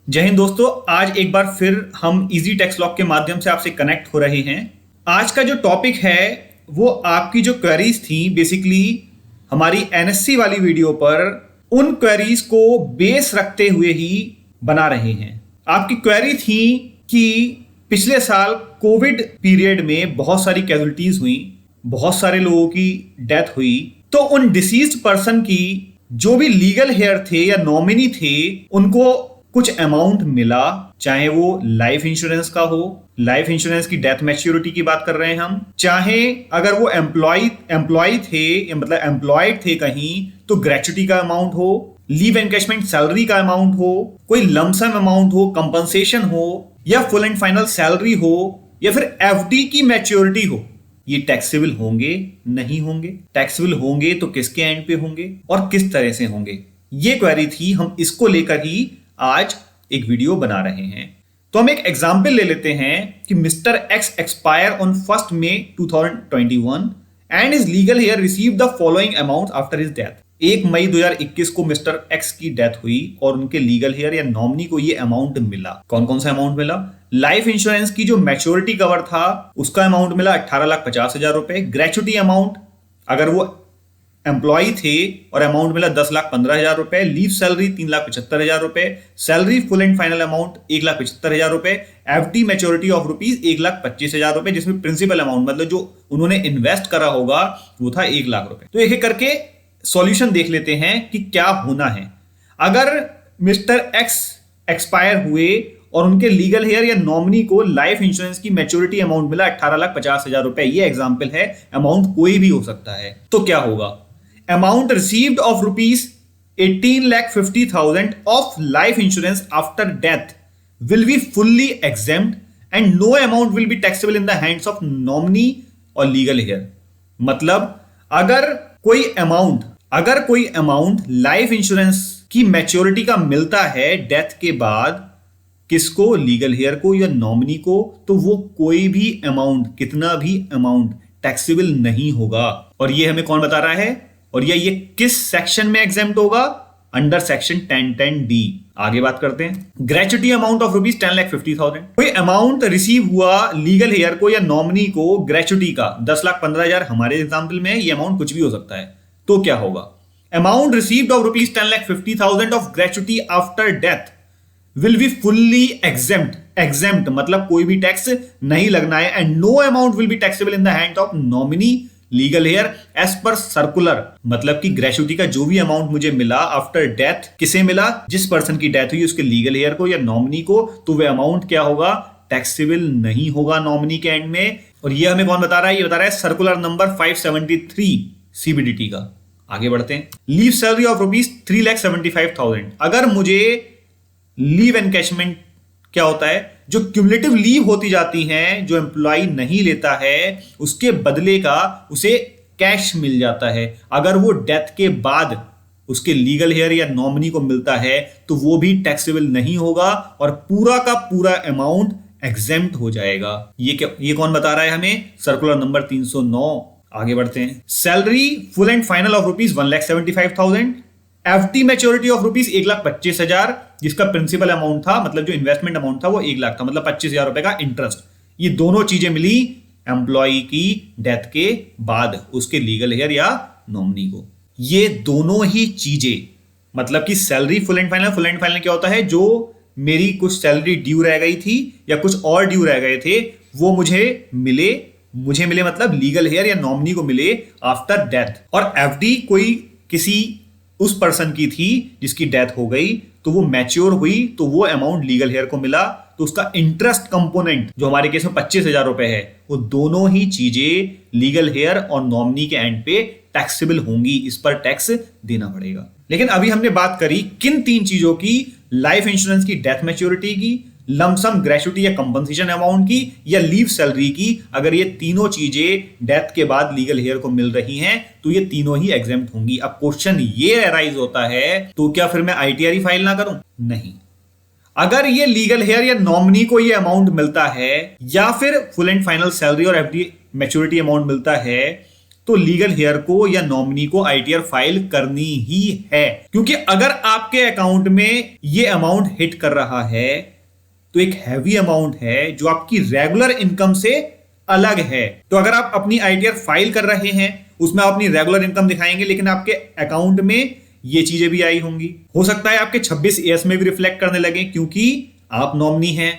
जय हिंद दोस्तों। आज एक बार फिर हम इजी टैक्स लॉग के माध्यम से आपसे कनेक्ट हो रहे हैं। आज का जो टॉपिक है वो आपकी जो क्वेरीज थी बेसिकली हमारी एनएससी वाली वीडियो पर, उन क्वेरीज को बेस रखते हुए ही बना रहे हैं। आपकी क्वेरी थी कि पिछले साल कोविड पीरियड में बहुत सारी कैजुअलिटीज हुई, बहुत सारे लोगों की डेथ हुई, तो उन डिसीज्ड पर्सन की जो भी लीगल हेयर थे या नॉमिनी थे उनको कुछ अमाउंट मिला, चाहे वो लाइफ इंश्योरेंस का हो, लाइफ इंश्योरेंस की डेथ मैच्योरिटी की बात कर रहे हैं हम, चाहे अगर वो एम्प्लॉय थे मतलब एम्प्लॉयड थे कहीं तो ग्रेच्युटी का अमाउंट हो, लीव एनकैशमेंट सैलरी का अमाउंट हो, कोई लमसम अमाउंट हो, कंपनसेशन हो, या फुल एंड फाइनल सैलरी हो, या फिर एफडी की मैच्योरिटी हो, ये टैक्सेबल होंगे नहीं होंगे? टैक्सेबल होंगे तो किसके एंड पे होंगे और किस तरह से होंगे? ये क्वेरी थी। हम इसको लेकर ही आज एक वीडियो बना रहे हैं। तो हम एक एग्जाम्पल ले लेते हैं कि मिस्टर एक्स एक्सपायर ऑन 1 मई 2021 and is legal heir receive the following amount after his death. 1 मई 2021 को मिस्टर एक्स की डेथ हुई और उनके लीगल हेयर या नॉमिनी को ये अमाउंट मिला। कौन कौन सा अमाउंट मिला? लाइफ इंश्योरेंस की जो मैच्योरिटी कवर था उसका अमाउंट मिला 18,50,000 रुपए। ग्रेच्युटी अमाउंट अगर वो एम्प्लॉय थे और अमाउंट मिला 10,15,000 रुपए। लीव सैलरी 3,75,000 रुपए। Salary full and final amount 1,75,000 रुपए। एफडी मैच्योरिटी ऑफ रुपीज 1,25,000 रुपए, जिसमें प्रिंसिपल अमाउंट मतलब जो उन्होंने इन्वेस्ट करा होगा वो था 1,00,000 रुपए। तो एक एक करके सॉल्यूशन देख लेते हैं कि क्या होना है। अगर मिस्टर एक्स एक्सपायर हुए और उनके लीगल हेयर या नॉमिनी को लाइफ इंश्योरेंस की मैच्योरिटी अमाउंट मिला 18,50,000 रुपए, ये एग्जाम्पल है, अमाउंट कोई भी हो सकता है, तो क्या होगा? Amount received of rupees 18,50,000 of life insurance after death will be fully exempt and no amount will be taxable in the hands of nominee or legal heir। मतलब अगर कोई अमाउंट लाइफ इंश्योरेंस की मैच्योरिटी का मिलता है death के बाद किसको? लीगल हेयर को या नॉमिनी को, तो वो कोई भी अमाउंट, कितना भी अमाउंट टैक्सेबल नहीं होगा। और ये हमें कौन बता रहा है? और ये किस सेक्शन में एग्जेम्प्ट होगा? Under section 1010D। आगे बात करते हैं। Gratuity amount of rupees 10,50,000। कोई अमाउंट रिसीव हुआ लीगल हेयर को या नॉमिनी को ग्रेच्युटी का 10,15,000, हमारे एग्जाम्पल में ये अमाउंट कुछ भी हो सकता है, तो क्या होगा? Amount received of rupees 10,50,000 of gratuity after death will be fully exempt मतलब कोई भी टैक्स नहीं लगना है। And no amount will be taxable in the hand of nominee legal heir as per circular. मतलब कि ग्रेच्युटी का जो भी अमाउंट मुझे मिला आफ्टर डेथ, किसे मिला? जिस पर्सन की डेथ हुई उसके लीगल हेयर को या नॉमिनी को, तो वह अमाउंट क्या होगा? टैक्सेबल नहीं होगा नॉमिनी के एंड में। और ये हमें कौन बता रहा है? ये बता रहा है सर्कुलर नंबर 573 CBDT का। आगे बढ़ते हैं। Leave salary of rupees 3,75,000। अगर मुझे लीव एनकैशमेंट क्या होता है? जो क्यूमुलेटिव लीव होती जाती हैं, जो एम्प्लॉय नहीं लेता है, उसके बदले का उसे कैश मिल जाता है। अगर वो डेथ के बाद उसके लीगल हेयर या नॉमिनी को मिलता है तो वो भी टैक्सेबल नहीं होगा और पूरा का पूरा अमाउंट एग्जेम्प्ट हो जाएगा। ये कौन बता रहा है हमें? Circular number 309। आगे बढ़ते हैं। Salary full and final of rupees 1,75,000। FD maturity of rupees 1,25,000, जिसका प्रिंसिपल अमाउंट था मतलब जो इन्वेस्टमेंट अमाउंट था वो 1,00,000 था, मतलब 25,000 रुपए का इंटरेस्ट। ये दोनों चीजें मिली एम्प्लॉय की डेथ के बाद उसके लीगल हेयर या नॉमिनी को। ये दोनों ही चीजें मतलब कि सैलरी फुल एंड फाइनल क्या होता है? जो मेरी कुछ सैलरी ड्यू रह गई थी या कुछ और ड्यू रह गए थे वो मुझे मिले मतलब लीगल हेयर या नॉमिनी को मिले आफ्टर डेथ। और एफडी कोई किसी उस पर्सन की थी जिसकी डेथ हो गई तो वो मैच्योर हुई तो वो अमाउंट लीगल हेयर को मिला, तो उसका इंटरेस्ट कंपोनेंट जो हमारे केस में 25,000 रुपए है, वो दोनों ही चीजें लीगल हेयर और नॉमिनी के एंड पे टैक्सेबल होंगी। इस पर टैक्स देना पड़ेगा। लेकिन अभी हमने बात करी किन 3 चीजों की? लाइफ इंश्योरेंस की डेथ मैच्योरिटी की, लमसम ग्रेच्युटी या कंपनसेशन अमाउंट की, या लीव सैलरी की। अगर ये तीनों चीजें डेथ के बाद लीगल हेयर को मिल रही हैं तो ये तीनों ही एग्जेम्प्ट होंगी। अब क्वेश्चन ये अराइज होता है, तो क्या फिर मैं ITR फाइल ना करूं? नहीं। अगर ये लीगल हेयर या नॉमिनी को ये अमाउंट मिलता है या फिर फुल एंड फाइनल सैलरी और एफडी मैच्योरिटी अमाउंट मिलता है तो लीगल हेयर को या नॉमिनी को आईटीआर फाइल करनी ही है, क्योंकि अगर आपके अकाउंट में ये अमाउंट हिट कर रहा है तो एक हैवी अमाउंट है जो आपकी रेगुलर इनकम से अलग है। तो अगर आप अपनी आईटीआर फाइल कर रहे हैं, उसमें आप अपनी रेगुलर इनकम दिखाएंगे, लेकिन आपके अकाउंट में ये चीजें भी आई होंगी, हो सकता है आपके 26 ईयर्स में भी रिफ्लेक्ट करने लगे क्योंकि आप नॉमिनी हैं।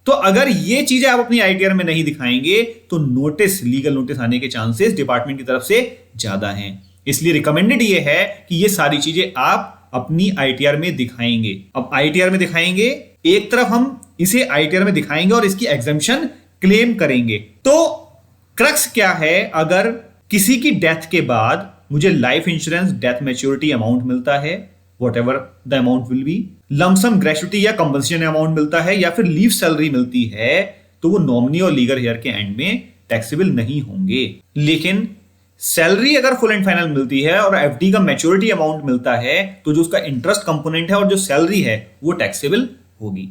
तो अगर ये चीजें आप अपनी आईटीआर में नहीं दिखाएंगे तो नोटिस, लीगल नोटिस आने के चांसेस डिपार्टमेंट की तरफ से ज्यादा हैं। इसलिए रिकमेंडेड ये है कि ये सारी चीजें आप अपनी आईटीआर में दिखाएंगे। अब आईटीआर में दिखाएंगे, एक तरफ हम इसे आईटीआर में दिखाएंगे और इसकी एग्जेम्पशन क्लेम करेंगे। तो क्रक्स क्या है, अगर किसी की डेथ के बाद मुझे life insurance death maturity amount मिलता है, whatever the amount will be, lump sum gratuity या कंपनसेशन अमाउंट मिलता है या फिर लीव सैलरी मिलती है, तो वो नॉमिनी और लीगल हेयर के एंड में टैक्सेबल नहीं होंगे। लेकिन सैलरी अगर फुल एंड फाइनल मिलती है और एफडी का मैच्योरिटी अमाउंट मिलता है, तो जो उसका इंटरेस्ट कंपोनेंट है और जो सैलरी है वो टैक्सेबल होगी।